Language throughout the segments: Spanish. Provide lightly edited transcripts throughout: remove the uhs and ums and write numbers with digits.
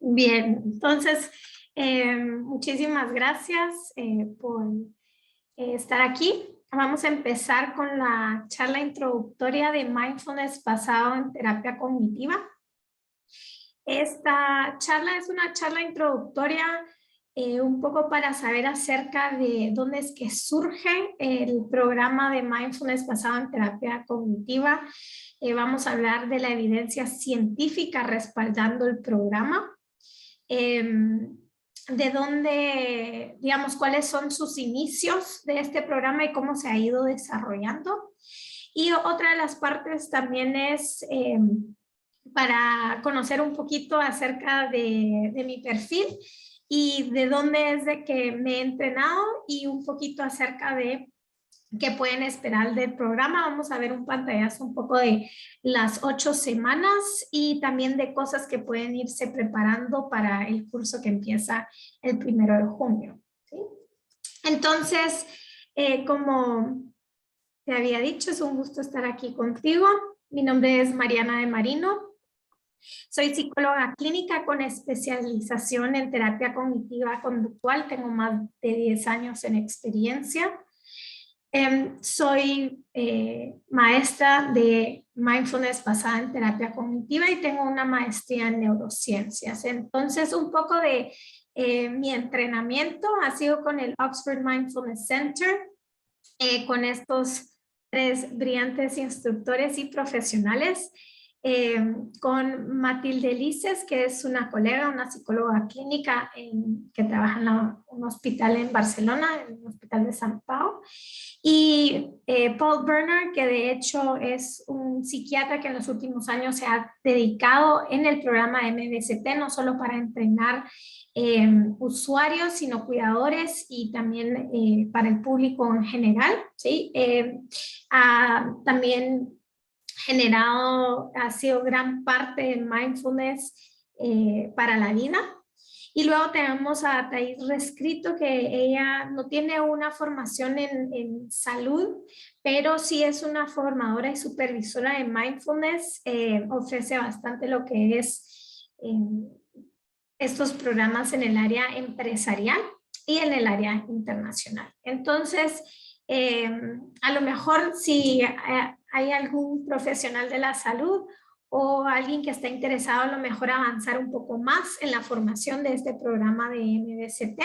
Bien, entonces, muchísimas gracias por estar aquí. Vamos a empezar con la charla introductoria de Mindfulness basado en terapia cognitiva. Esta charla es una charla introductoria un poco para saber acerca de dónde es que surge el programa de Mindfulness basado en terapia cognitiva. Vamos a hablar de la evidencia científica respaldando el programa. De dónde, digamos, cuáles son sus inicios de este programa y cómo se ha ido desarrollando. Y otra de las partes también es para conocer un poquito acerca de mi perfil y de dónde es de que me he entrenado y un poquito acerca de qué pueden esperar del programa. Vamos a ver un pantallazo un poco de las 8 semanas y también de cosas que pueden irse preparando para el curso que empieza el 1 de junio. ¿Sí? Entonces, como te había dicho, es un gusto estar aquí contigo. Mi nombre es Mariana de Marino. Soy psicóloga clínica con especialización en terapia cognitiva conductual. Tengo más de 10 años en experiencia. Soy maestra de Mindfulness basada en terapia cognitiva y tengo una maestría en neurociencias. Entonces, un poco de mi entrenamiento ha sido con el Oxford Mindfulness Center, con estos 3 brillantes instructores y profesionales, con Matilde Lices, que es una colega, una psicóloga clínica que trabaja en un hospital en Barcelona, en el Hospital de San Pau, y Paul Berner, que de hecho es un psiquiatra que en los últimos años se ha dedicado en el programa MBCT, no solo para entrenar usuarios, sino cuidadores y también para el público en general, ¿sí? También ha sido gran parte de mindfulness para la vida. Y luego tenemos a Thais Rescrito, que ella no tiene una formación en salud, pero sí es una formadora y supervisora de mindfulness. Ofrece bastante lo que es estos programas en el área empresarial y en el área internacional. Entonces, a lo mejor si hay algún profesional de la salud o alguien que está interesado a lo mejor avanzar un poco más en la formación de este programa de MBCT,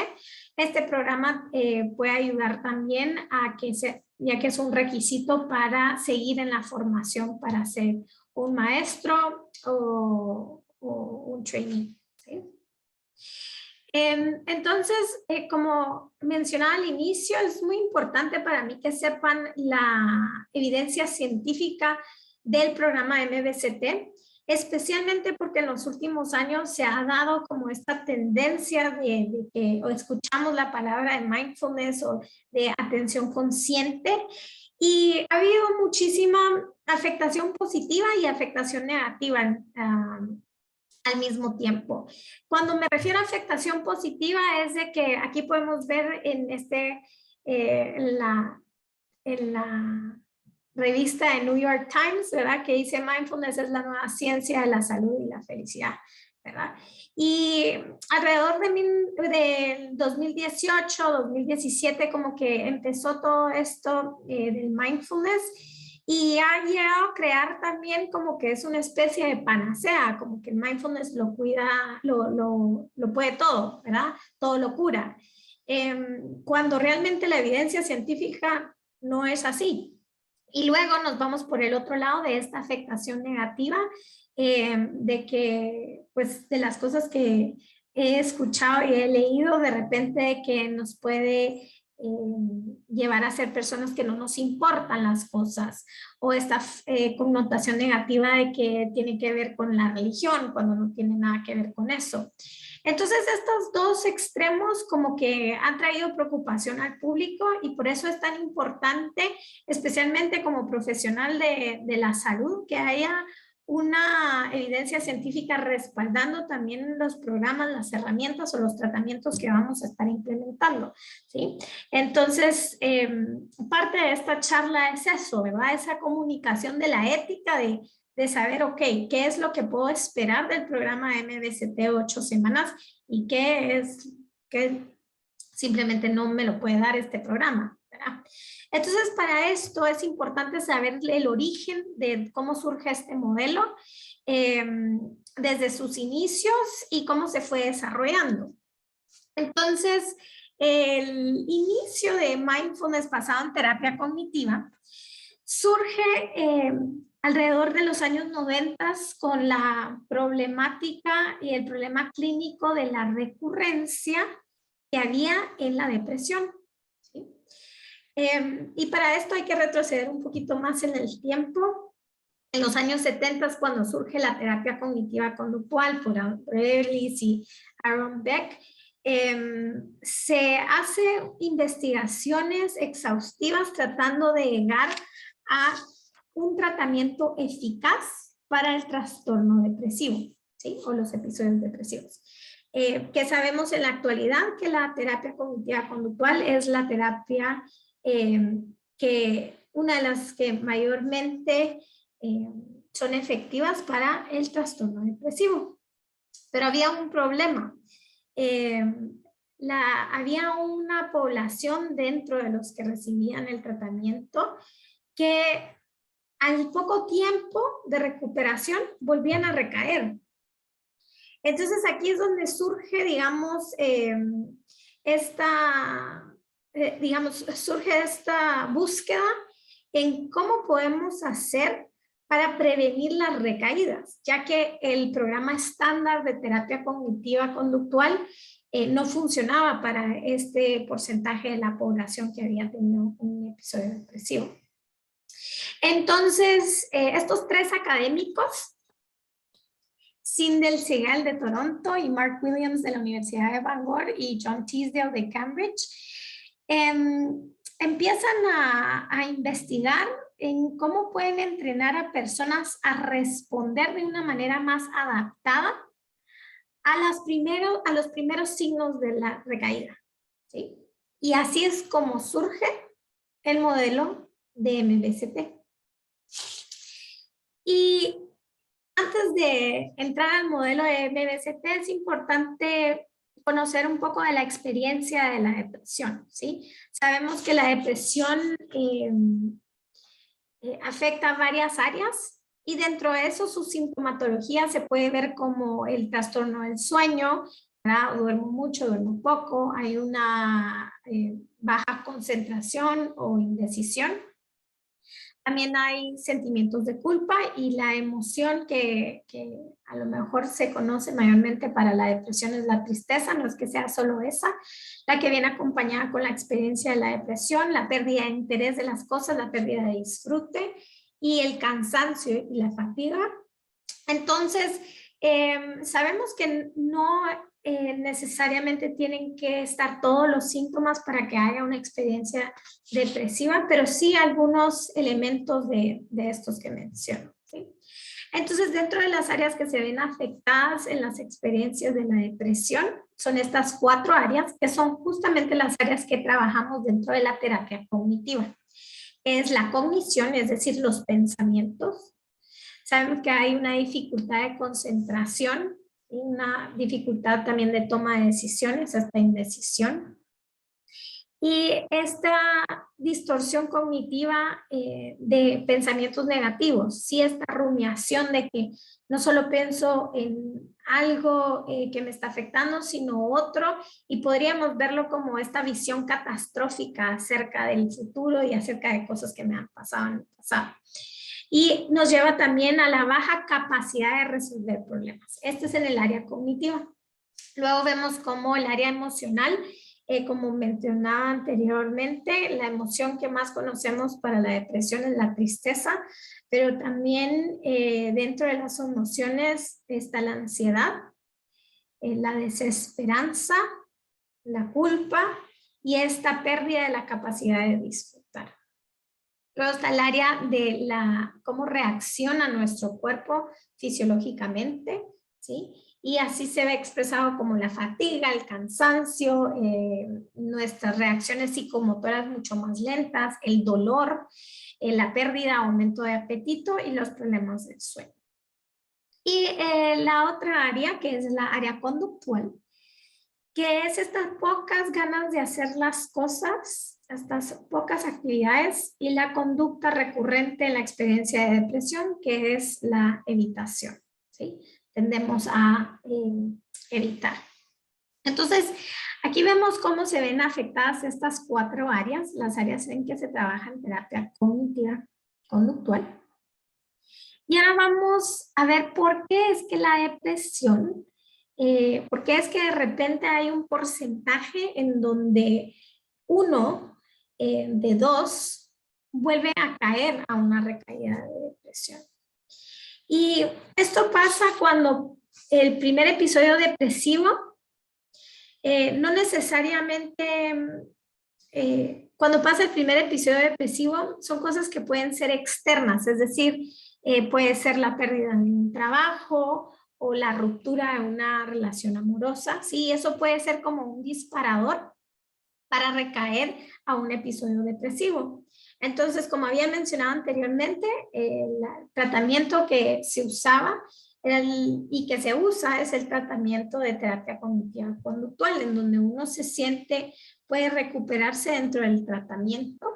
este programa puede ayudar también a que ya que es un requisito para seguir en la formación para ser un maestro o un trainee. ¿Sí? Entonces, como mencionaba al inicio, es muy importante para mí que sepan la evidencia científica del programa MBCT, especialmente porque en los últimos años se ha dado como esta tendencia de que o escuchamos la palabra de mindfulness o de atención consciente, y ha habido muchísima afectación positiva y afectación negativa al mismo tiempo. Cuando me refiero a afectación positiva es de que aquí podemos ver en la revista de New York Times, ¿verdad? Que dice Mindfulness es la nueva ciencia de la salud y la felicidad, ¿verdad? Y alrededor de 2018, 2017 como que empezó todo esto del mindfulness. Y ha llegado a crear también como que es una especie de panacea, como que el mindfulness lo cuida, lo puede todo, ¿verdad? Todo lo cura. Cuando realmente la evidencia científica no es así. Y luego nos vamos por el otro lado de esta afectación negativa, de que, pues, de las cosas que he escuchado y he leído, de repente que nos puede llevar a ser personas que no nos importan las cosas, o esta connotación negativa de que tiene que ver con la religión cuando no tiene nada que ver con eso. Entonces estos dos extremos como que han traído preocupación al público y por eso es tan importante, especialmente como profesional de la salud, que haya una evidencia científica respaldando también los programas, las herramientas o los tratamientos que vamos a estar implementando, ¿sí? Entonces, parte de esta charla es eso, ¿verdad? Esa comunicación de la ética de de saber, ok, qué es lo que puedo esperar del programa MBCT 8 semanas y qué es que simplemente no me lo puede dar este programa, ¿verdad? Entonces, para esto es importante saber el origen de cómo surge este modelo, desde sus inicios y cómo se fue desarrollando. Entonces, el inicio de mindfulness basado en terapia cognitiva surge alrededor de los años 90 con la problemática y el problema clínico de la recurrencia que había en la depresión. ¿Sí? Y para esto hay que retroceder un poquito más en el tiempo. En los años 70 es cuando surge la terapia cognitiva conductual por Ellis y Aaron Beck. Se hace investigaciones exhaustivas tratando de llegar a un tratamiento eficaz para el trastorno depresivo, ¿sí? O los episodios depresivos. Que sabemos en la actualidad que la terapia cognitiva conductual es la terapia que una de las que mayormente son efectivas para el trastorno depresivo. Pero había un problema. Había una población dentro de los que recibían el tratamiento que al poco tiempo de recuperación volvían a recaer. Entonces aquí es donde surge, digamos, surge esta búsqueda en cómo podemos hacer para prevenir las recaídas, ya que el programa estándar de terapia cognitiva conductual no funcionaba para este porcentaje de la población que había tenido un episodio depresivo. Entonces, estos tres académicos, Sindel Segal de Toronto y Mark Williams de la Universidad de Bangor y John Teasdale de Cambridge, empiezan a investigar en cómo pueden entrenar a personas a responder de una manera más adaptada a los primeros signos de la recaída, ¿sí? Y así es como surge el modelo de MBCT. Y antes de entrar al modelo de MBCT es importante conocer un poco de la experiencia de la depresión, ¿sí? Sabemos que la depresión afecta a varias áreas y dentro de eso su sintomatología se puede ver como el trastorno del sueño, ¿verdad? Duermo mucho, duermo poco, hay una baja concentración o indecisión. También hay sentimientos de culpa y la emoción que a lo mejor se conoce mayormente para la depresión es la tristeza, no es que sea solo esa, la que viene acompañada con la experiencia de la depresión, la pérdida de interés de las cosas, la pérdida de disfrute y el cansancio y la fatiga. Entonces, sabemos que no necesariamente tienen que estar todos los síntomas para que haya una experiencia depresiva, pero sí algunos elementos de estos que menciono, ¿sí? Entonces, dentro de las áreas que se ven afectadas en las experiencias de la depresión, son estas 4 áreas, que son justamente las áreas que trabajamos dentro de la terapia cognitiva. Es la cognición, es decir, los pensamientos. Sabemos que hay una dificultad de concentración, una dificultad también de toma de decisiones, hasta indecisión. Y esta distorsión cognitiva de pensamientos negativos, sí, esta rumiación de que no solo pienso en algo que me está afectando, sino otro, y podríamos verlo como esta visión catastrófica acerca del futuro y acerca de cosas que me han pasado en el pasado. Y nos lleva también a la baja capacidad de resolver problemas. Este es en el área cognitiva. Luego vemos como el área emocional, como mencionaba anteriormente, la emoción que más conocemos para la depresión es la tristeza, pero también dentro de las emociones está la ansiedad, la desesperanza, la culpa y esta pérdida de la capacidad de disfrutar. Luego está el área de cómo reacciona nuestro cuerpo fisiológicamente, ¿sí? Y así se ve expresado como la fatiga, el cansancio, nuestras reacciones psicomotoras mucho más lentas, el dolor, la pérdida, aumento de apetito y los problemas del sueño. Y la otra área, que es la área conductual, que es estas pocas ganas de hacer las cosas, estas pocas actividades y la conducta recurrente en la experiencia de depresión, que es la evitación, ¿sí? Tendemos a evitar. Entonces, aquí vemos cómo se ven afectadas estas 4 áreas, las áreas en que se trabaja en terapia cognitiva conductual. Y ahora vamos a ver por qué es que la depresión, por qué es que de repente hay un porcentaje en donde 1 de 2 vuelve a caer a una recaída de depresión. Y esto pasa cuando el primer episodio depresivo, no necesariamente, cuando pasa el primer episodio depresivo, son cosas que pueden ser externas, es decir, puede ser la pérdida de un trabajo o la ruptura de una relación amorosa. Sí, eso puede ser como un disparador para recaer a un episodio depresivo. Entonces, como había mencionado anteriormente, el tratamiento que se usaba y que se usa es el tratamiento de terapia cognitiva conductual, en donde uno se siente, puede recuperarse dentro del tratamiento,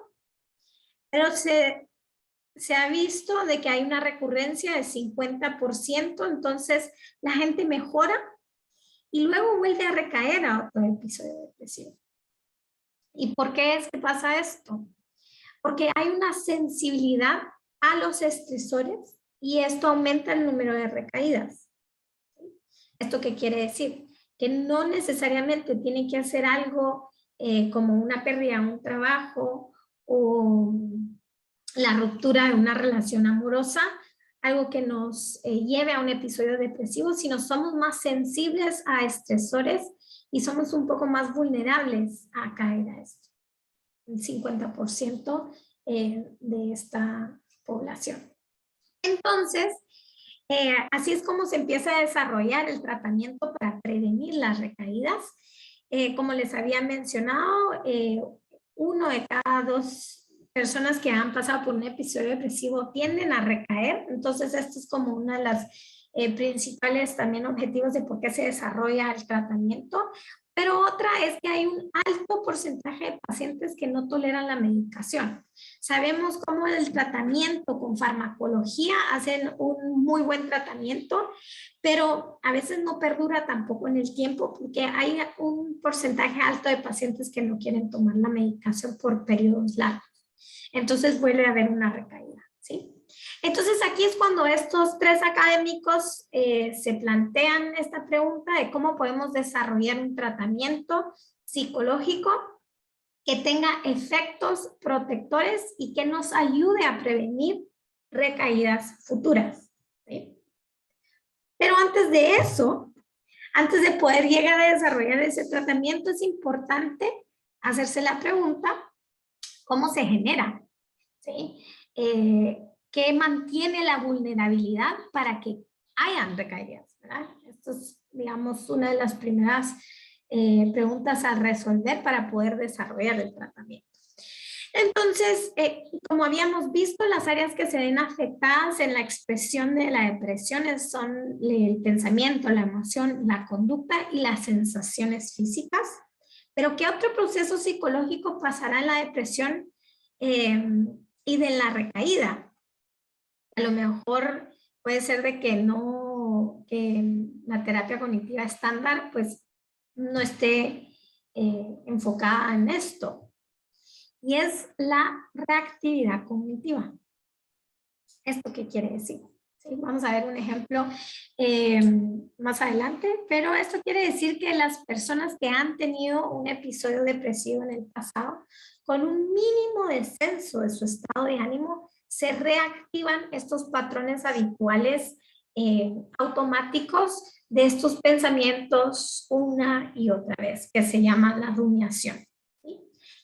pero se ha visto de que hay una recurrencia del 50%, entonces la gente mejora y luego vuelve a recaer a otro episodio depresivo. ¿Y por qué es que pasa esto? Porque hay una sensibilidad a los estresores y esto aumenta el número de recaídas. ¿Esto qué quiere decir? Que no necesariamente tiene que hacer algo como una pérdida de un trabajo o la ruptura de una relación amorosa, algo que nos lleve a un episodio depresivo, sino somos más sensibles a estresores y somos un poco más vulnerables a caer a esto. El 50% de esta población. Entonces, así es como se empieza a desarrollar el tratamiento para prevenir las recaídas. Como les había mencionado, 1 de cada 2 personas que han pasado por un episodio depresivo tienden a recaer. Entonces, esto es como una de las principales también objetivos de por qué se desarrolla el tratamiento. Pero otra es que hay un alto porcentaje de pacientes que no toleran la medicación. Sabemos cómo el tratamiento con farmacología hacen un muy buen tratamiento, pero a veces no perdura tampoco en el tiempo porque hay un porcentaje alto de pacientes que no quieren tomar la medicación por periodos largos. Entonces vuelve a haber una recaída, ¿sí? Entonces aquí es cuando estos 3 académicos se plantean esta pregunta de cómo podemos desarrollar un tratamiento psicológico que tenga efectos protectores y que nos ayude a prevenir recaídas futuras, ¿sí? Pero antes de eso, antes de poder llegar a desarrollar ese tratamiento, es importante hacerse la pregunta, ¿cómo se genera? ¿Sí? ¿Qué mantiene la vulnerabilidad para que hayan recaídas? ¿Verdad? Esto es, digamos, una de las primeras preguntas a resolver para poder desarrollar el tratamiento. Entonces, como habíamos visto, las áreas que se ven afectadas en la expresión de la depresión son el pensamiento, la emoción, la conducta y las sensaciones físicas. Pero ¿qué otro proceso psicológico pasará en la depresión y de la recaída? A lo mejor puede ser de que la terapia cognitiva estándar pues no esté enfocada en esto. Y es la reactividad cognitiva. ¿Esto qué quiere decir? ¿Sí? Vamos a ver un ejemplo más adelante, pero esto quiere decir que las personas que han tenido un episodio depresivo en el pasado, con un mínimo descenso de su estado de ánimo, se reactivan estos patrones habituales automáticos de estos pensamientos una y otra vez, que se llama la rumiación. ¿Sí?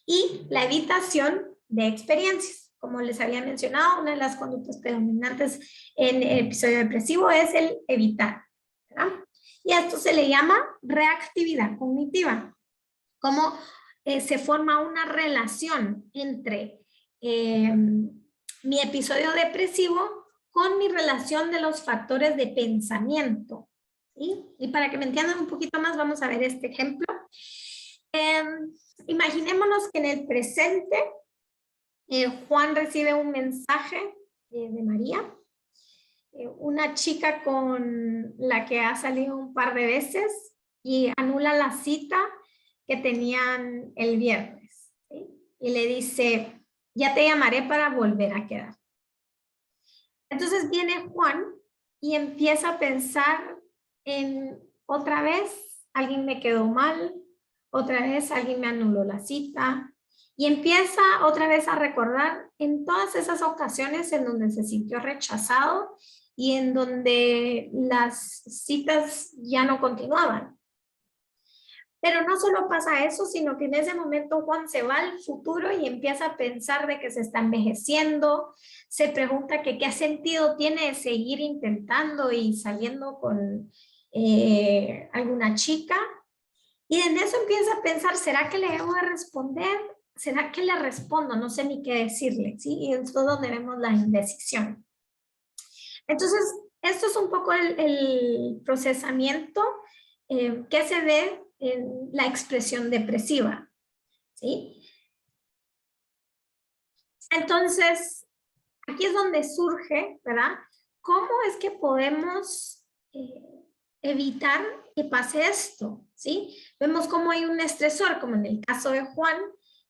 Y la evitación de experiencias. Como les había mencionado, una de las conductas predominantes en el episodio depresivo es el evitar, ¿verdad? Y a esto se le llama reactividad cognitiva. Cómo se forma una relación entre mi episodio depresivo con mi relación de los factores de pensamiento. ¿Sí? Y para que me entiendan un poquito más, vamos a ver este ejemplo. Imaginémonos que en el presente Juan recibe un mensaje de María, una chica con la que ha salido un par de veces y anula la cita que tenían el viernes, ¿sí? Y le dice, ya te llamaré para volver a quedar. Entonces viene Juan y empieza a pensar en otra vez alguien me quedó mal, otra vez alguien me anuló la cita y empieza otra vez a recordar en todas esas ocasiones en donde se sintió rechazado y en donde las citas ya no continuaban. Pero no solo pasa eso, sino que en ese momento Juan se va al futuro y empieza a pensar de que se está envejeciendo, se pregunta que qué sentido tiene seguir intentando y saliendo con alguna chica. Y en eso empieza a pensar, ¿será que le debo de responder? ¿Será que le respondo? No sé ni qué decirle, ¿sí? Y es donde vemos la indecisión. Entonces, esto es un poco el procesamiento que se ve en la expresión depresiva, ¿sí? Entonces, aquí es donde surge, ¿verdad? ¿Cómo es que podemos evitar que pase esto? ¿Sí? Vemos cómo hay un estresor, como en el caso de Juan,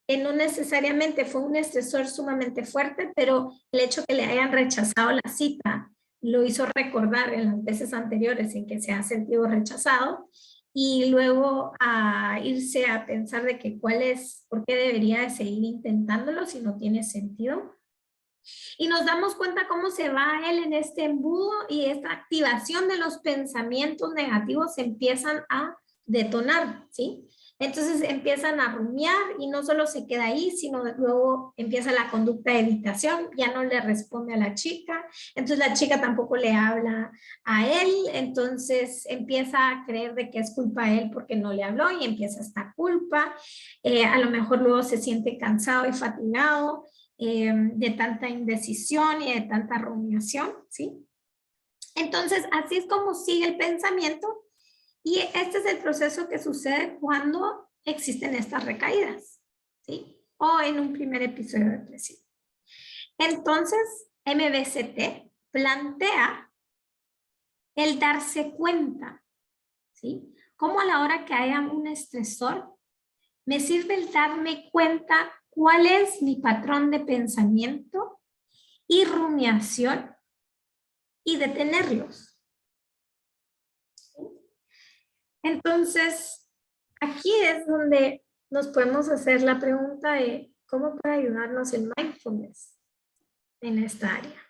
que no necesariamente fue un estresor sumamente fuerte, pero el hecho que le hayan rechazado la cita lo hizo recordar en las veces anteriores en que se ha sentido rechazado y luego a irse a pensar de que por qué debería de seguir intentándolo si no tiene sentido. Y nos damos cuenta cómo se va él en este embudo y esta activación de los pensamientos negativos se empiezan a detonar, ¿sí? Entonces empiezan a rumiar y no solo se queda ahí, sino luego empieza la conducta de evitación, ya no le responde a la chica, entonces la chica tampoco le habla a él, entonces empieza a creer de que es culpa de él porque no le habló y empieza esta culpa, a lo mejor luego se siente cansado y fatigado, de tanta indecisión y de tanta rumiación, ¿sí? Entonces, así es como sigue el pensamiento y este es el proceso que sucede cuando existen estas recaídas, ¿sí? O en un primer episodio depresivo. Entonces, MBCT plantea el darse cuenta, ¿sí? Como a la hora que haya un estresor, me sirve el darme cuenta cuál es mi patrón de pensamiento y rumiación y detenerlos. Entonces, aquí es donde nos podemos hacer la pregunta de cómo puede ayudarnos el mindfulness en esta área.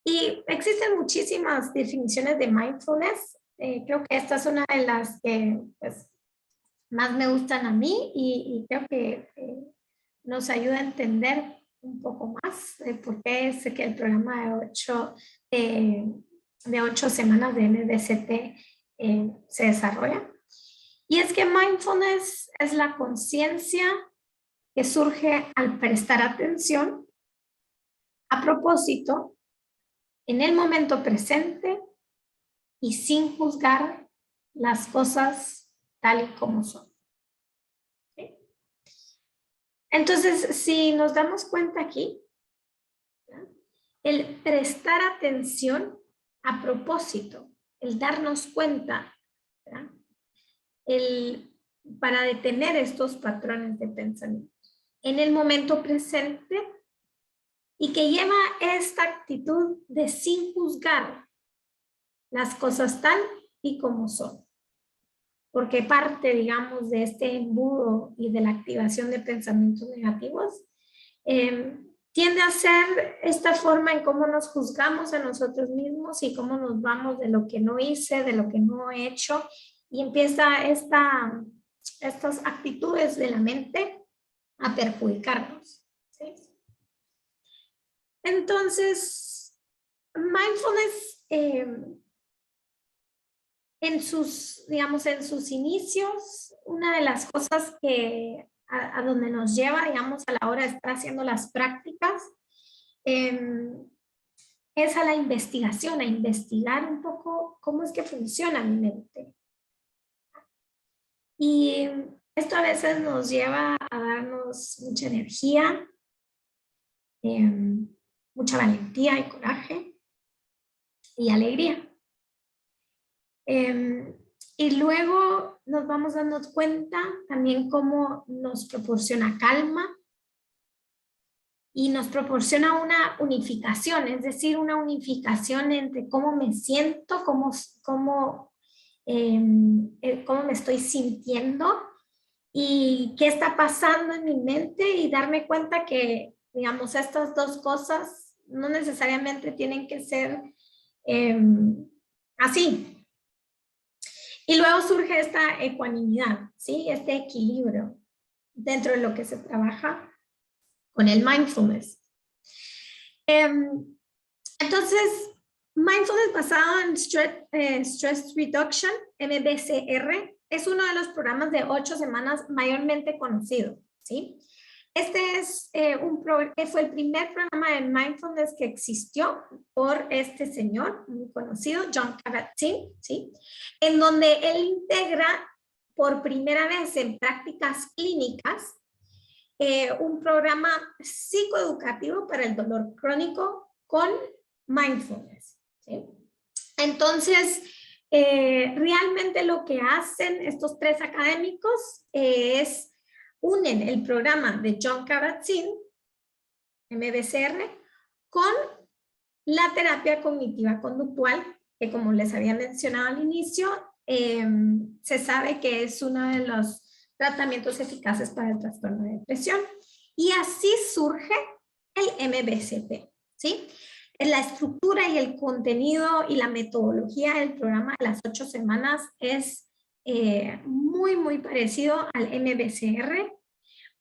Y existen muchísimas definiciones de mindfulness. Creo que esta es una de las que pues, más me gustan a mí y creo que nos ayuda a entender un poco más por qué es que el programa de 8 semanas de MBCT se desarrolla. Y es que mindfulness es la conciencia que surge al prestar atención a propósito en el momento presente y sin juzgar las cosas tal y como son. ¿Sí? Entonces, si nos damos cuenta aquí, ¿no? El prestar atención a propósito, el darnos cuenta, ¿no? Para detener estos patrones de pensamiento en el momento presente y que lleva esta actitud de sin juzgar las cosas tal y como son. Porque parte, digamos, de este embudo y de la activación de pensamientos negativos, tiende a ser esta forma en cómo nos juzgamos a nosotros mismos y cómo nos vamos de lo que no hice, de lo que no he hecho, y empieza estas actitudes de la mente a perjudicarnos, ¿sí? Entonces, mindfulness en sus inicios, una de las cosas que a donde nos lleva, digamos, a la hora de estar haciendo las prácticas, es a la investigación, a investigar un poco cómo es que funciona mi mente. Y esto a veces nos lleva a darnos mucha energía, mucha valentía y coraje y alegría. Y luego nos vamos dando cuenta también cómo nos proporciona calma y nos proporciona una unificación, es decir, una unificación entre cómo me siento, cómo me estoy sintiendo y qué está pasando en mi mente, y darme cuenta que, digamos, estas dos cosas no necesariamente tienen que ser así. Y luego surge esta ecuanimidad, ¿sí? Este equilibrio dentro de lo que se trabaja con el mindfulness. Entonces, mindfulness basado en Stress Reduction, MBCR, es uno de los programas de 8 semanas mayormente conocido, ¿sí? Este fue el primer programa de mindfulness que existió por este señor muy conocido, Jon Kabat-Zinn, ¿sí? En donde él integra por primera vez en prácticas clínicas un programa psicoeducativo para el dolor crónico con mindfulness, ¿sí? Entonces, realmente lo que hacen estos 3 académicos es unen el programa de Jon Kabat-Zinn, MBCR, con la terapia cognitiva conductual, que como les había mencionado al inicio, se sabe que es uno de los tratamientos eficaces para el trastorno de depresión. Y así surge el MBCT, ¿sí? La estructura y el contenido y la metodología del programa de las 8 semanas es muy parecido al MBCR,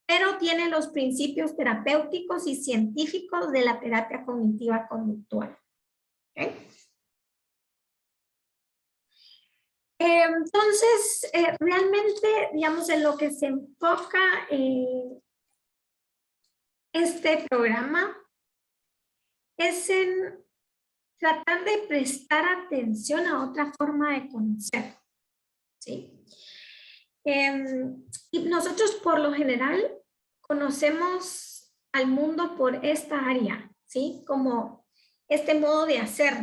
pero tiene los principios terapéuticos y científicos de la terapia cognitiva conductual. ¿Okay? Entonces, realmente, digamos, en lo que se enfoca este programa es en tratar de prestar atención a otra forma de conocer, ¿sí? Y nosotros por lo general conocemos al mundo por esta área, ¿sí? Como este modo de hacer,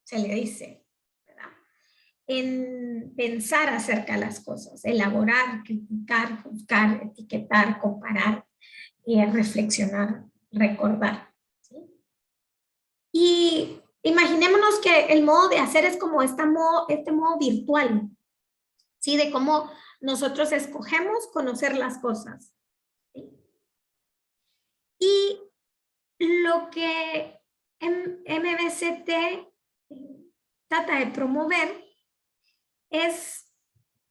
se le dice, ¿verdad? En pensar acerca de las cosas, elaborar, criticar, juzgar, etiquetar, comparar, reflexionar, recordar, ¿sí? Y imaginémonos que el modo de hacer es como este modo virtual, ¿sí? De cómo nosotros escogemos conocer las cosas, ¿sí? Y lo que MBCT trata de promover es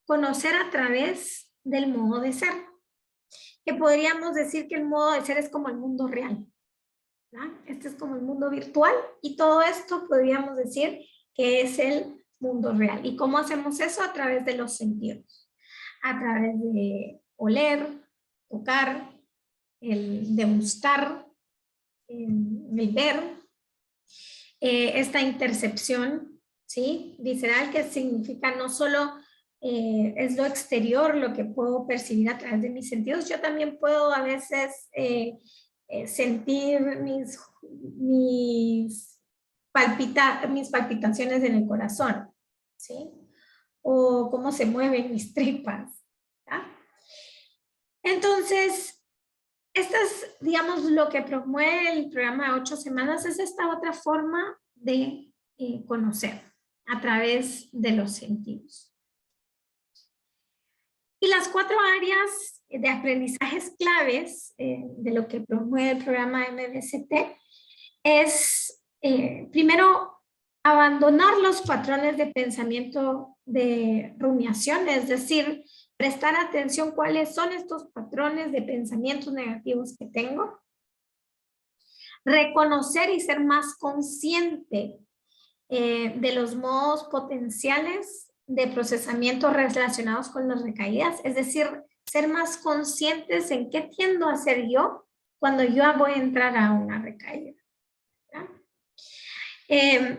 conocer a través del modo de ser, que podríamos decir que el modo de ser es como el mundo real, ¿verdad? Este es como el mundo virtual, y todo esto podríamos decir que es el mundo real. ¿Y cómo hacemos eso? A través de los sentidos, a través de oler, tocar, el degustar, el ver, esta intercepción, ¿sí? Visceral, que significa no solo es lo exterior lo que puedo percibir a través de mis sentidos, yo también puedo a veces sentir mis palpitaciones en el corazón, ¿sí? O cómo se mueven mis tripas, ¿ya? Entonces, esta es, digamos, lo que promueve el programa de 8 semanas, es esta otra forma de conocer a través de los sentidos. Y las 4 áreas de aprendizajes claves de lo que promueve el programa MBCT es, primero, abandonar los patrones de pensamiento de rumiación, es decir, prestar atención cuáles son estos patrones de pensamientos negativos que tengo. Reconocer y ser más consciente de los modos potenciales de procesamiento relacionados con las recaídas, es decir, ser más conscientes en qué tiendo a hacer yo cuando yo voy a entrar a una recaída.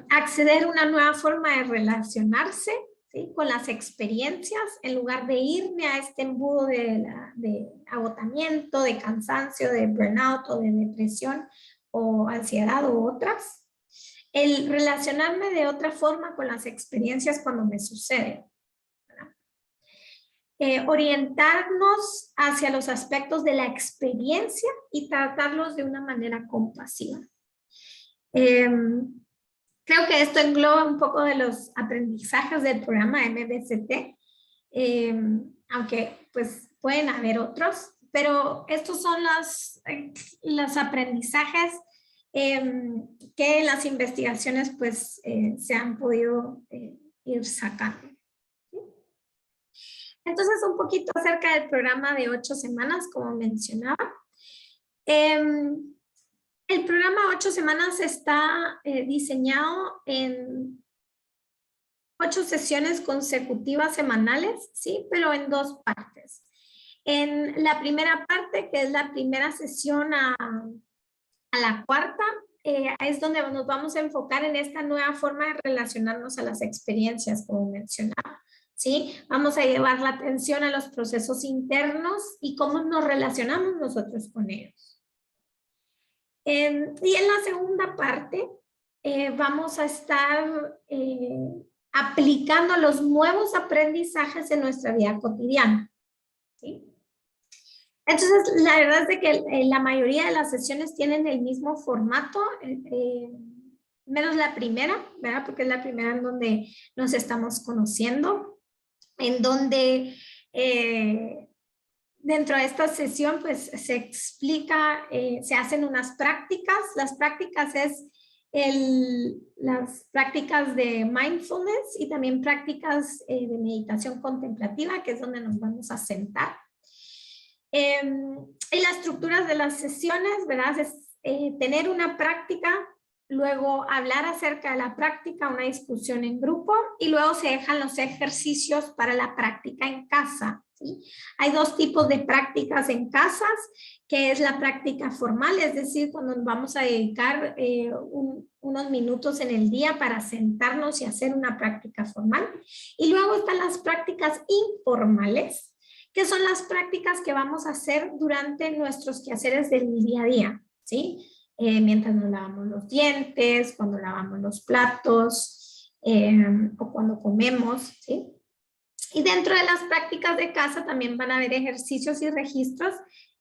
Acceder a una nueva forma de relacionarse, ¿sí?, con las experiencias, en lugar de irme a este embudo de agotamiento, de cansancio, de burnout o de depresión o ansiedad u otras. El relacionarme de otra forma con las experiencias cuando me suceden. Orientarnos hacia los aspectos de la experiencia y tratarlos de una manera compasiva. Creo que esto engloba un poco de los aprendizajes del programa MBCT, aunque pues pueden haber otros, pero estos son los aprendizajes que en las investigaciones pues se han podido ir sacando. Entonces, un poquito acerca del programa de 8 semanas, como mencionaba. El programa 8 semanas está diseñado en 8 sesiones consecutivas semanales, ¿sí? Pero en 2 partes. En la primera parte, que es la primera sesión a la cuarta, es donde nos vamos a enfocar en esta nueva forma de relacionarnos a las experiencias, como mencionaba. ¿Sí? Vamos a llevar la atención a los procesos internos y cómo nos relacionamos nosotros con ellos. Y en la segunda parte vamos a estar aplicando los nuevos aprendizajes en nuestra vida cotidiana. ¿Sí? Entonces, la verdad es de que la mayoría de las sesiones tienen el mismo formato, menos la primera, ¿verdad? Porque es la primera en donde nos estamos conociendo, en donde dentro de esta sesión pues se explica, se hacen unas prácticas. Las prácticas es las prácticas de mindfulness y también prácticas de meditación contemplativa, que es donde nos vamos a sentar. Y las estructuras de las sesiones, ¿verdad? Es tener una práctica, luego hablar acerca de la práctica, una discusión en grupo, y luego se dejan los ejercicios para la práctica en casa, ¿sí? Hay 2 tipos de prácticas en casas, que es la práctica formal, es decir, cuando nos vamos a dedicar unos minutos en el día para sentarnos y hacer una práctica formal. Y luego están las prácticas informales, que son las prácticas que vamos a hacer durante nuestros quehaceres del día a día, ¿sí? Mientras nos lavamos los dientes, cuando lavamos los platos o cuando comemos, ¿sí? Y dentro de las prácticas de casa también van a haber ejercicios y registros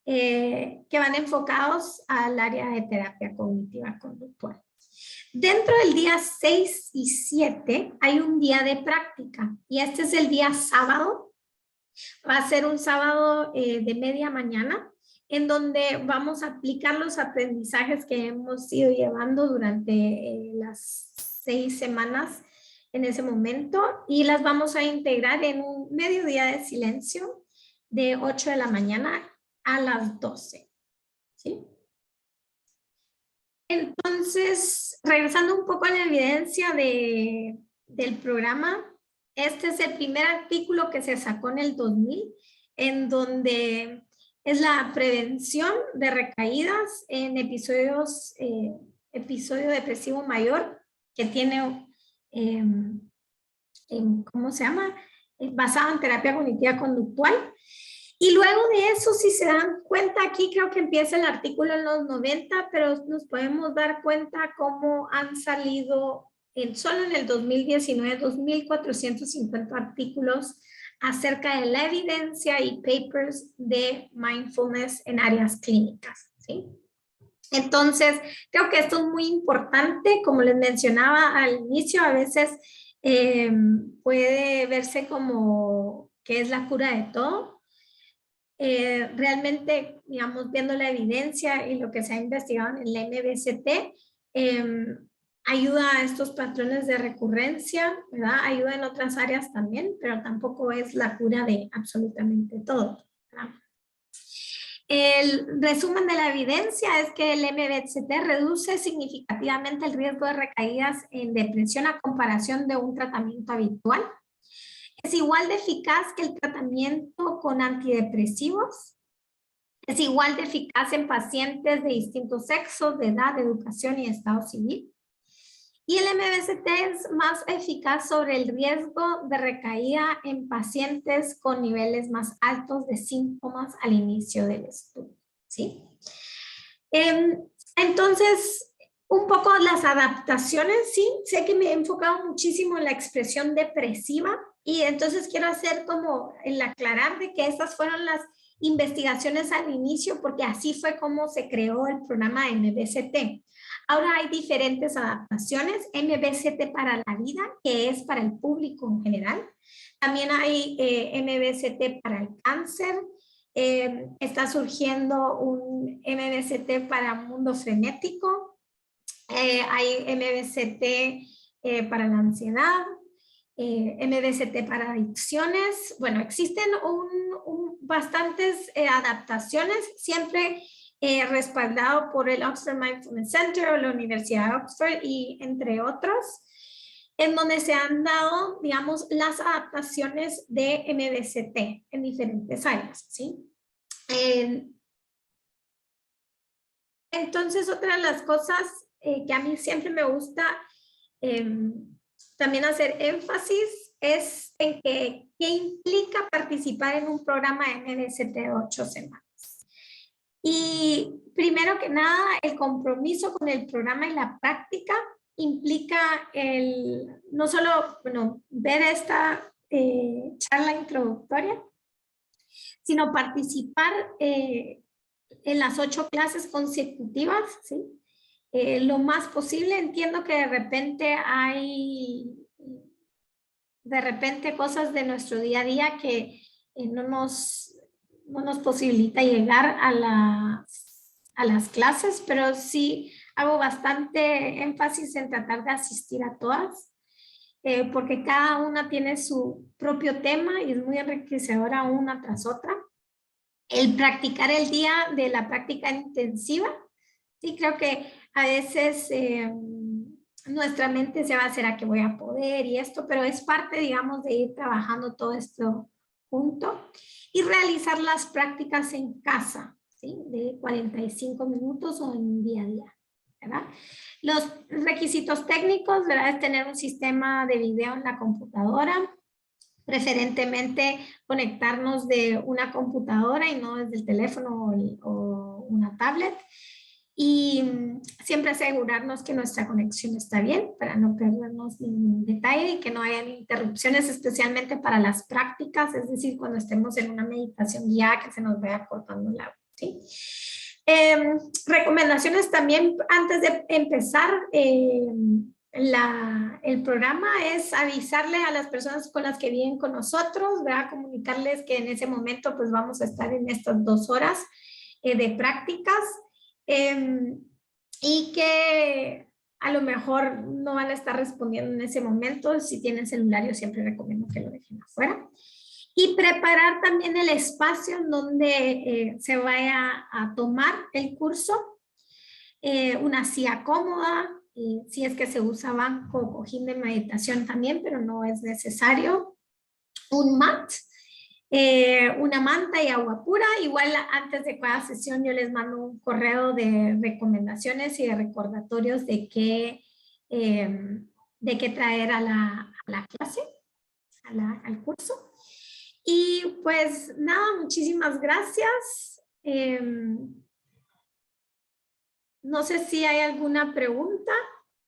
que van enfocados al área de terapia cognitiva conductual. Dentro del día 6 y 7 hay un día de práctica y este es el día sábado. Va a ser un sábado de media mañana, en donde vamos a aplicar los aprendizajes que hemos ido llevando durante las 6 semanas en ese momento y las vamos a integrar en un mediodía de silencio de 8 de la mañana a las 12. ¿Sí? Entonces, regresando un poco a la evidencia del programa, este es el primer artículo que se sacó en el 2000, en donde es la prevención de recaídas en episodio depresivo mayor, que tiene, ¿cómo se llama? Basado en terapia cognitiva conductual. Y luego de eso, si se dan cuenta, aquí creo que empieza el artículo en los 90, pero nos podemos dar cuenta cómo han salido solo en el 2019, 2.450 artículos acerca de la evidencia y papers de mindfulness en áreas clínicas, ¿sí? Entonces, creo que esto es muy importante. Como les mencionaba al inicio, a veces puede verse como que es la cura de todo. Realmente, digamos, viendo la evidencia y lo que se ha investigado en el MBCT, ayuda a estos patrones de recurrencia, ¿verdad? Ayuda en otras áreas también, pero tampoco es la cura de absolutamente todo, ¿verdad? El resumen de la evidencia es que el MBCT reduce significativamente el riesgo de recaídas en depresión a comparación de un tratamiento habitual. Es igual de eficaz que el tratamiento con antidepresivos. Es igual de eficaz en pacientes de distintos sexos, de edad, de educación y estado civil. Y el MBCT es más eficaz sobre el riesgo de recaída en pacientes con niveles más altos de síntomas al inicio del estudio, ¿sí? Entonces, un poco las adaptaciones, sí, sé que me he enfocado muchísimo en la expresión depresiva y entonces quiero hacer como el aclarar de que estas fueron las investigaciones al inicio porque así fue como se creó el programa MBCT. Ahora hay diferentes adaptaciones, MBCT para la vida, que es para el público en general. También hay MBCT para el cáncer. Está surgiendo un MBCT para mundo frenético. Hay MBCT para la ansiedad. MBCT para adicciones. Bueno, existen bastantes adaptaciones, siempre respaldado por el Oxford Mindfulness Center o la Universidad de Oxford y entre otros, en donde se han dado, digamos, las adaptaciones de MBCT en diferentes áreas, ¿sí? Entonces, otra de las cosas que a mí siempre me gusta también hacer énfasis es en qué implica participar en un programa MBCT de 8 semanas. Y primero que nada, el compromiso con el programa y la práctica implica no solo, bueno, ver esta charla introductoria, sino participar en las 8 clases consecutivas, ¿sí? Lo más posible. Entiendo que de repente hay cosas de nuestro día a día que no nos posibilita llegar a las clases, pero sí hago bastante énfasis en tratar de asistir a todas, porque cada una tiene su propio tema y es muy enriquecedora una tras otra. El practicar el día de la práctica intensiva, sí, creo que a veces nuestra mente se va a hacer a que voy a poder y esto, pero es parte, digamos, de ir trabajando todo esto junto y realizar las prácticas en casa, ¿sí? De 45 minutos o en día a día, ¿verdad? Los requisitos técnicos, ¿verdad? Es tener un sistema de video en la computadora, preferentemente conectarnos de una computadora y no desde el teléfono o una tablet. Y siempre asegurarnos que nuestra conexión está bien para no perdernos ningún detalle y que no hayan interrupciones, especialmente para las prácticas, es decir, cuando estemos en una meditación guiada que se nos vaya cortando el agua, ¿sí? Recomendaciones también antes de empezar el programa es avisarle a las personas con las que vienen con nosotros, ¿verdad? Comunicarles que en ese momento pues vamos a estar en estas 2 horas de prácticas. Y que a lo mejor no van a estar respondiendo en ese momento. Si tienen celular, yo siempre recomiendo que lo dejen afuera. Y preparar también el espacio en donde se vaya a tomar el curso. Una silla cómoda, si es que se usa banco o cojín de meditación también, pero no es necesario. Un mat. Una manta y agua pura. Igual antes de cada sesión yo les mando un correo de recomendaciones y de recordatorios de qué traer a la clase, al curso. Y pues nada, muchísimas gracias. No sé si hay alguna pregunta.